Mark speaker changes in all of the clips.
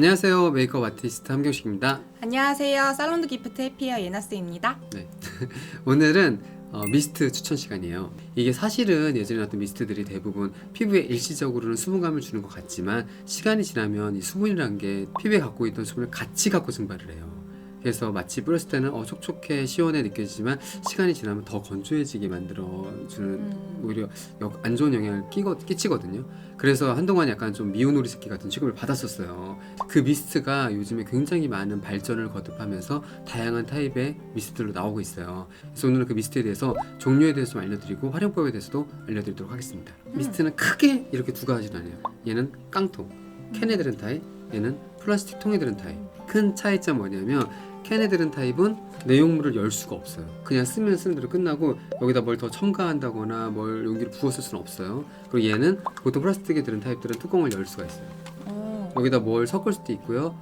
Speaker 1: 안녕하세요. 메이크업 아티스트 함경식입니다.
Speaker 2: 안녕하세요. 살론드 기프트 해피어 예나스입니다.
Speaker 1: 네. 오늘은 미스트 추천 시간이에요. 이게 사실은 예전에 나왔던 미스트들이 대부분 피부에 일시적으로는 수분감을 주는 것 같지만 시간이 지나면 이 수분이란 게 피부에 갖고 있던 수분을 같이 갖고 증발을 해요. 그래서 마치 뿌렸을 때는 촉촉해 시원해 느껴지지만 시간이 지나면 더 건조해지게 만들어주는 오히려 안 좋은 영향을 끼치거든요. 그래서 한동안 약간 좀 미온오리 새끼 같은 취급을 받았었어요. 그 미스트가 요즘에 굉장히 많은 발전을 거듭하면서 다양한 타입의 미스트로 나오고 있어요. 그래서 오늘은 그 미스트에 대해서 종류에 대해서 좀 알려드리고 활용법에 대해서도 알려드리도록 하겠습니다. 미스트는 크게 이렇게 두 가지로 나뉘어요. 얘는 깡통, 캔에 들은 타입, 얘는 플라스틱 통에 들은 타입. 큰 차이점 뭐냐면 캔에 들은 타입은 내용물을 열 수가 없어요. 그냥 쓰면 쓰는 대로 끝나고 여기다 뭘 더 첨가한다거나 뭘 용기를 부었을 수는 없어요. 그리고 얘는 보통 플라스틱에 들은 타입들은 뚜껑을 열 수가 있어요. 여기다 뭘 섞을 수도 있고요.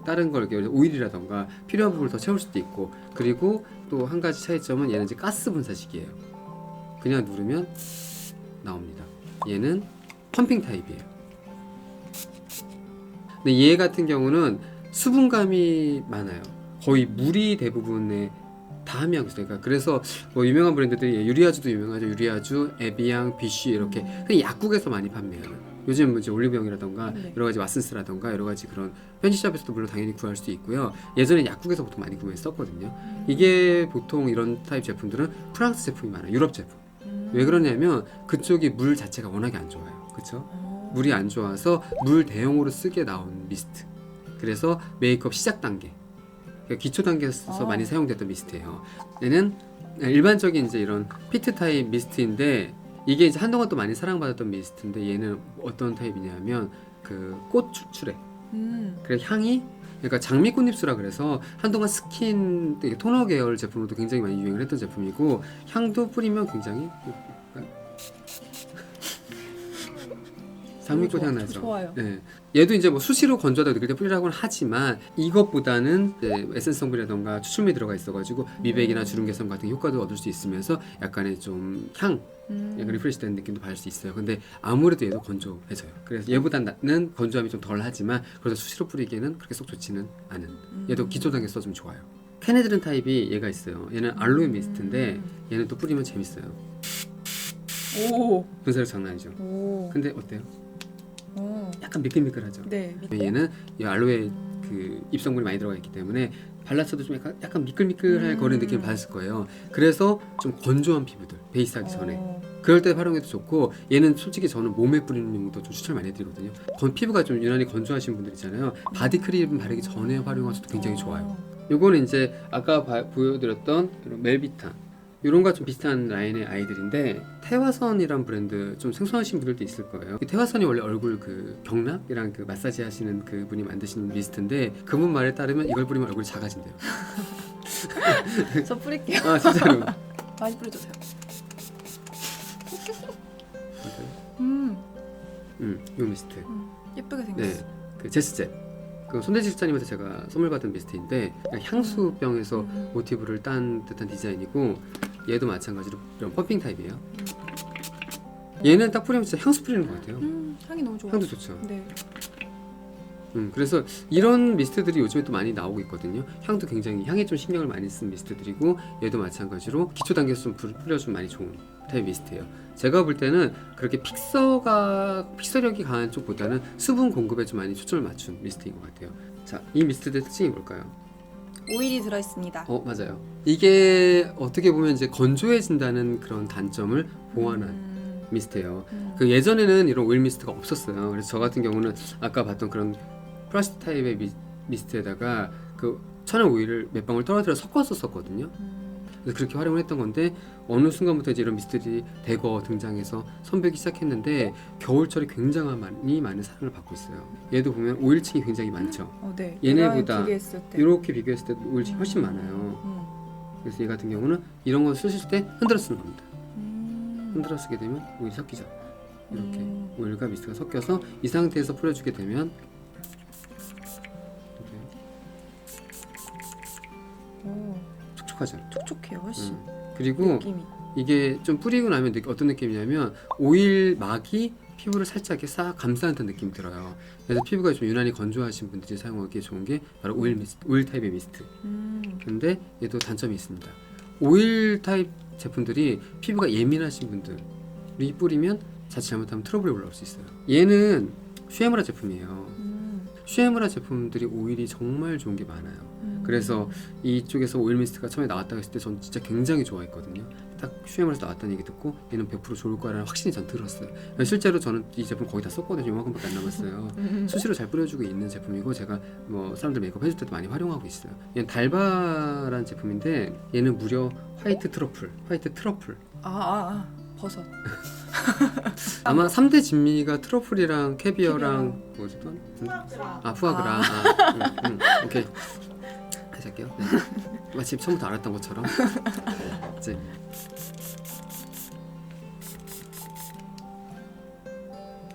Speaker 1: 다른 걸 이렇게 오일이라던가 필요한 부분을 더 채울 수도 있고, 그리고 또 한 가지 차이점은 얘는 이제 가스 분사식이에요. 그냥 누르면 나옵니다. 얘는 펌핑 타입이에요. 근데 얘 같은 경우는 수분감이 많아요. 거의 물이 대부분에 다 함유하고 있어요. 그래서 유명한 브랜드들이 유리아주도 유명하죠. 유리아주, 에비앙, 비쉬 이렇게 그냥 약국에서 많이 판매해요. 요즘 이제 올리브영이라던가 여러 가지 왓슨스라던가 여러 가지 그런 편집샵에서도 물론 당연히 구할 수도 있고요. 예전에 약국에서 보통 많이 구매했었거든요. 이게 보통 이런 타입 제품들은 프랑스 제품이 많아요. 유럽 제품. 왜 그러냐면 그쪽이 물 자체가 워낙에 안 좋아요. 그렇죠? 물이 안 좋아서 물 대용으로 쓰게 나온 미스트. 그래서 메이크업 시작 단계, 기초 단계에서 많이 사용됐던 미스트예요. 얘는 일반적인 이제 이런 피트 타입 미스트인데 이게 이제 한동안 또 많이 사랑받았던 미스트인데 얘는 어떤 타입이냐면 그 꽃 추출해. 그래 향이 그러니까 장미꽃잎수라 그래서 한동안 스킨 토너 계열 제품으로도 굉장히 많이 유행을 했던 제품이고 향도 뿌리면 굉장히 장미꽃 향 나죠.
Speaker 2: 좋아요.
Speaker 1: 네. 얘도 이제 수시로 건조하다 느낄 때 뿌리라고는 하지만 이것보다는 에센스 성분이라던가 추출물이 들어가 있어가지고 미백이나 주름 개선 같은 효과도 얻을 수 있으면서 약간의 좀 향, 약간 리프레시되는 느낌도 받을 수 있어요. 근데 아무래도 얘도 건조해져요. 그래서 얘보다는 건조함이 좀 덜하지만 그래도 수시로 뿌리기에는 그렇게 속 좋지는 않은. 얘도 기초 단계 써주면 좋아요. 캔에 들은 타입이 얘가 있어요. 얘는 알로에 미스트인데 얘는 또 뿌리면 재밌어요.
Speaker 2: 오.
Speaker 1: 분사력 장난 아니죠.
Speaker 2: 오.
Speaker 1: 근데 어때요? 약간 미끌미끌하죠.
Speaker 2: 네.
Speaker 1: 얘는 이 알로에 그 잎성분이 많이 들어가 있기 때문에 발랐어도 좀 약간 미끌미끌할 거리는 느낌을 받았을 거예요. 그래서 좀 건조한 피부들 베이스하기 전에 그럴 때 활용해도 좋고, 얘는 솔직히 저는 몸에 뿌리는 용도 좀 추천을 많이 해드리거든요. 피부가 좀 유난히 건조하신 분들 있잖아요. 바디크림 바르기 전에 활용하셔도 굉장히 좋아요. 요거는 이제 아까 보여드렸던 이런 멜비타 이런 거 좀 비슷한 라인의 아이들인데, 태화선이란 브랜드 좀 생소하신 분들도 있을 거예요. 태화선이 원래 얼굴 그 경락이랑 그 마사지 하시는 그 분이 만드신 미스트인데, 그분 말에 따르면 이걸 뿌리면 얼굴이 작아진대요.
Speaker 2: 저 뿌릴게요.
Speaker 1: 아 진짜로.
Speaker 2: 많이 뿌려주세요.
Speaker 1: 요 미스트.
Speaker 2: 예쁘게 생겼어.
Speaker 1: 네, 그 제스제. 그 손대지 실장님한테 제가 선물 받은 미스트인데 향수병에서 모티브를 딴 듯한 디자인이고, 얘도 마찬가지로 이런 펌핑 타입이에요. 얘는 딱 뿌리면 진짜 향수 뿌리는 것 같아요.
Speaker 2: 향이 너무 좋아.
Speaker 1: 향도 좋죠.
Speaker 2: 네.
Speaker 1: 그래서 이런 미스트들이 요즘에 또 많이 나오고 있거든요. 향도 굉장히 향에 좀 신경을 많이 쓴 미스트들이고, 얘도 마찬가지로 기초 단계에서 좀 뿌려주면 많이 좋은 타입 미스트예요. 제가 볼 때는 그렇게 픽서력이 강한 쪽보다는 수분 공급에 좀 많이 초점을 맞춘 미스트인 것 같아요. 자, 이 미스트의 특징이 뭘까요?
Speaker 2: 오일이 들어있습니다.
Speaker 1: 맞아요. 이게 어떻게 보면 이제 건조해진다는 그런 단점을 보완한 미스트예요. 그 예전에는 이런 오일 미스트가 없었어요. 그래서 저 같은 경우는 아까 봤던 그런 플라스틱 타입의 미스트에다가 그 천연 오일을 몇 방울 떨어뜨려 섞었었거든요. 그래서 그렇게 활용을 했던 건데, 어느 순간부터 이제 이런 미스트들이 대거 등장해서 선보이기 시작했는데 겨울철에 굉장히 많은 사랑을 받고 있어요. 얘도 보면 오일층이 굉장히 많죠.
Speaker 2: 네.
Speaker 1: 얘네보다
Speaker 2: 비교했을 때.
Speaker 1: 이렇게 비교했을 때 오일층이 훨씬 많아요. 그래서 얘 같은 경우는 이런 거 쓰실 때 흔들어 쓰는 겁니다. 흔들어 쓰게 되면 오일이 섞이죠. 이렇게 오일과 미스트가 섞여서 이 상태에서 뿌려주게 되면 촉촉하죠.
Speaker 2: 촉촉해요, 훨씬.
Speaker 1: 그리고
Speaker 2: 느낌이.
Speaker 1: 이게 좀 뿌리고 나면 어떤 느낌이냐면 오일 막이 피부를 살짝 이렇게 싹 감싸는 듯한 느낌이 들어요. 그래서 피부가 좀 유난히 건조하신 분들이 사용하기에 좋은 게 바로 오일 타입의 미스트. 근데 얘도 단점이 있습니다. 오일 타입 제품들이 피부가 예민하신 분들이 뿌리면 자칫 잘못하면 트러블이 올라올 수 있어요. 얘는 슈에무라 제품이에요. 슈에무라 제품들이 오일이 정말 좋은 게 많아요. 그래서 이쪽에서 오일 미스트가 처음에 나왔다고 했을 때 전 진짜 굉장히 좋아했거든요. 딱 슈에무라에서 나왔다는 얘기 듣고 얘는 100% 좋을 거라는 확신이 전 들었어요. 실제로 저는 이 제품 거의 다 썼거든요. 요만큼밖에 안 남았어요. 수시로 잘 뿌려주고 있는 제품이고 제가 뭐 사람들 메이크업 해줄 때도 많이 활용하고 있어요. 얘는 달바라는 제품인데 얘는 무려 화이트 트러플
Speaker 2: 버섯.
Speaker 1: 아마 3대 진미가 트러플이랑 캐비어랑 뭐지 또? 푸아그라. 오케이. 다시 할게요. 네. 마치 처음부터 알았던 것처럼. 이제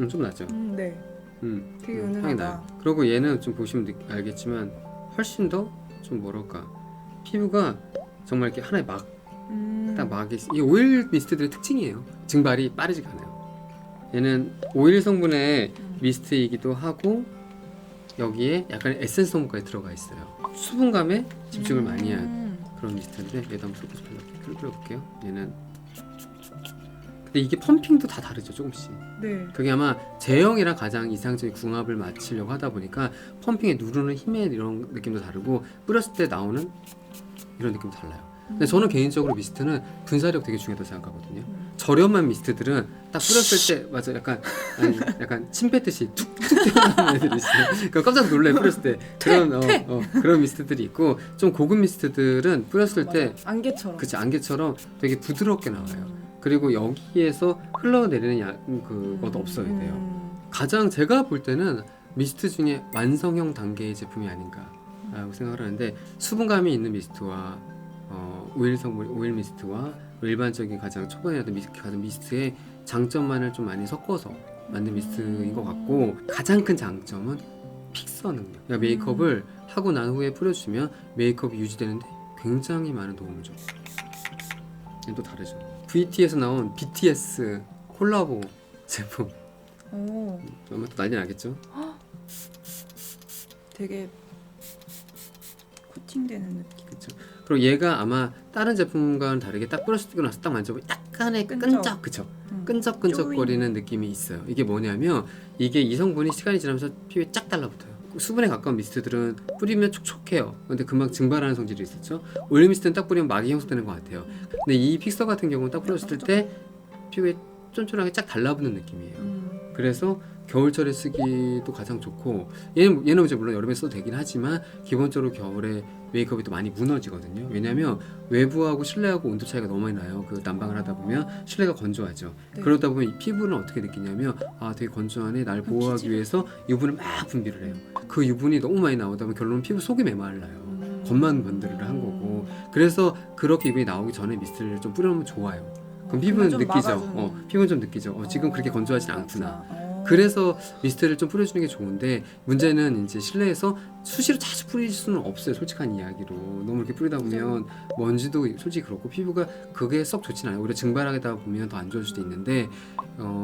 Speaker 1: 좀 낫죠.
Speaker 2: 네. 되게
Speaker 1: 향이
Speaker 2: 은은하다.
Speaker 1: 나요. 그리고 얘는 좀 보시면 알겠지만 훨씬 더 좀 뭐랄까 피부가 정말 이렇게 하나의 딱 막이 이 오일 미스트들의 특징이에요. 증발이 빠르지가 않아요. 얘는 오일 성분의 미스트이기도 하고 여기에 약간 에센스 성분까지 들어가 있어요. 수분감에 집중을 많이 한 그런 미스트인데 얘도 한번 뿌려볼게요. 얘는 근데 이게 펌핑도 다 다르죠, 조금씩.
Speaker 2: 네.
Speaker 1: 그게 아마 제형이랑 가장 이상적인 궁합을 맞추려고 하다 보니까 펌핑에 누르는 힘의 이런 느낌도 다르고 뿌렸을 때 나오는 이런 느낌도 달라요. 근데 저는 개인적으로 미스트는 분사력 되게 중요하다고 생각하거든요. 저렴한 미스트들은 딱 뿌렸을 때 맞아 약간 침 뱉듯이 툭툭 튀어나오는 애들이 있어요. 그러니까 깜짝 놀래 뿌렸을 때 그런 그런 미스트들이 있고 좀 고급 미스트들은 뿌렸을 때
Speaker 2: 안개처럼.
Speaker 1: 그치 안개처럼 되게 부드럽게 나와요. 그리고 여기에서 흘러내리는 그것도 없어야 돼요. 가장 제가 볼 때는 미스트 중에 완성형 단계의 제품이 아닌가라고 생각을 하는데 수분감이 있는 미스트와 오일 미스트와 일반적인 가장 초반에 하던 미스트의 장점만을 좀 많이 섞어서 만든 미스트인 것 같고 가장 큰 장점은 픽서 능력. 그러니까 메이크업을 하고 난 후에 뿌려주면 메이크업이 유지되는데 굉장히 많은 도움을 줘요. 얘는 또 다르죠. VT에서 나온 BTS 콜라보 제품. 아마 또 난리 나겠죠?
Speaker 2: 되게 코팅되는 느낌.
Speaker 1: 그렇죠. 그리고 얘가 아마 다른 제품과는 다르게 딱 뿌려주고 나서 딱 만져보면 약간의 끈적, 그쵸? 끈적끈적거리는 느낌이 있어요. 이게 뭐냐면 이게 이 성분이 시간이 지나면서 피부에 쫙 달라붙어요. 수분에 가까운 미스트들은 뿌리면 촉촉해요. 근데 금방 증발하는 성질이 있었죠. 오일 미스트는 딱 뿌리면 막이 형성되는 것 같아요. 근데 이 픽서 같은 경우는 딱 뿌렸을 때 피부에 쫀쫀하게 쫙 달라붙는 느낌이에요. 그래서 겨울철에 쓰기도 가장 좋고 얘는 이제 물론 여름에 써도 되긴 하지만 기본적으로 겨울에 메이크업이 또 많이 무너지거든요. 왜냐면 외부하고 실내하고 온도 차이가 너무 많이 나요. 그 난방을 하다 보면 실내가 건조하죠.
Speaker 2: 네.
Speaker 1: 그러다 보면 이 피부는 어떻게 느끼냐면 되게 건조하네. 날 보호하기 위해서 유분을 막 분비를 해요. 그 유분이 너무 많이 나오다 보면 결론은 피부 속이 메말라요. 겉만 번들을 한 거고. 그래서 그렇게 유분이 나오기 전에 미스트를 좀 뿌려놓으면 좋아요. 그럼 피부는 느끼죠. 피부는 좀 느끼죠. 지금 그렇게 건조하진 않구나. 그래서 미스트를 좀 뿌려주는 게 좋은데 문제는 이제 실내에서 수시로 자주 뿌릴 수는 없어요. 솔직한 이야기로 너무 이렇게 뿌리다 보면 먼지도 솔직히 그렇고 피부가 그게 썩 좋진 않아요. 오히려 증발하다 보면 더 안 좋을 수도 있는데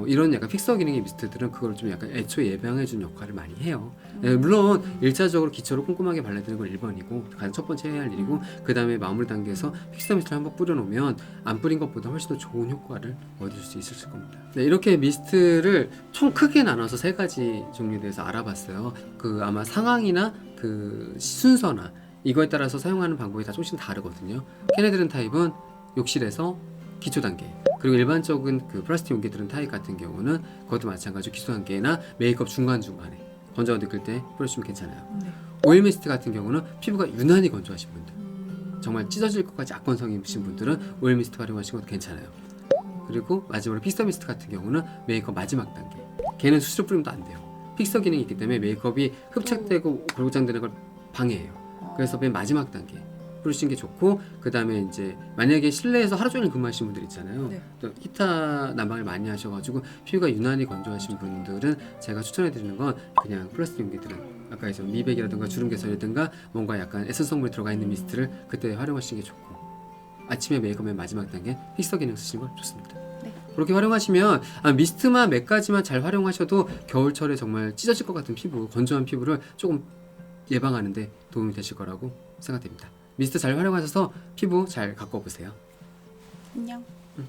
Speaker 1: 이런 약간 픽서 기능의 미스트들은 그걸 좀 약간 애초에 예방해주는 역할을 많이 해요. 물론 1차적으로 기초로 꼼꼼하게 발라드는 건 1번이고 가장 첫 번째 해야 할 일이고 그 다음에 마무리 단계에서 픽서 미스트를 한번 뿌려놓으면 안 뿌린 것보다 훨씬 더 좋은 효과를 얻을 수 있을 겁니다. 네, 이렇게 미스트를 총 크게 나눠서 3가지 종류에 대해서 알아봤어요. 그 아마 상황이나 그 순서나 이거에 따라서 사용하는 방법이 다 조금씩 다르거든요. 케네드른 타입은 욕실에서 기초 단계, 그리고 일반적인 그 플라스틱 용기들은 타입 같은 경우는 그것도 마찬가지로 기초 단계나 메이크업 중간중간에 건조가 느낄 때 뿌려주시면 괜찮아요.
Speaker 2: 네.
Speaker 1: 오일 미스트 같은 경우는 피부가 유난히 건조하신 분들, 정말 찢어질 것까지 악건성이신 분들은 오일 미스트 활용하시는 것도 괜찮아요. 그리고 마지막으로 픽서 미스트 같은 경우는 메이크업 마지막 단계, 걔는 수시로 뿌리면 또 안 돼요. 픽서 기능이 있기 때문에 메이크업이 흡착되고 골고장되는 걸 방해해요. 그래서 맨 마지막 단계 뿌리시는 게 좋고, 그 다음에 이제 만약에 실내에서 하루 종일 근무하시는 분들 있잖아요.
Speaker 2: 네.
Speaker 1: 또 히터 난방을 많이 하셔가지고 피부가 유난히 건조하신 분들은 제가 추천해드리는 건 그냥 플라스틱 용기들은 아까 이제 미백이라든가 주름 개선이라든가 뭔가 약간 에센스 성분이 들어가 있는 미스트를 그때 활용하시는 게 좋고, 아침에 메이크업의 마지막 단계 픽서 기능 쓰시는 건 좋습니다.
Speaker 2: 네.
Speaker 1: 그렇게 활용하시면 미스트만 몇 가지만 잘 활용하셔도 겨울철에 정말 찢어질 것 같은 피부, 건조한 피부를 조금 예방하는데 도움이 되실 거라고 생각됩니다. 미스트 잘 활용하셔서 피부 잘 가꿔 보세요.
Speaker 2: 안녕.
Speaker 1: 음.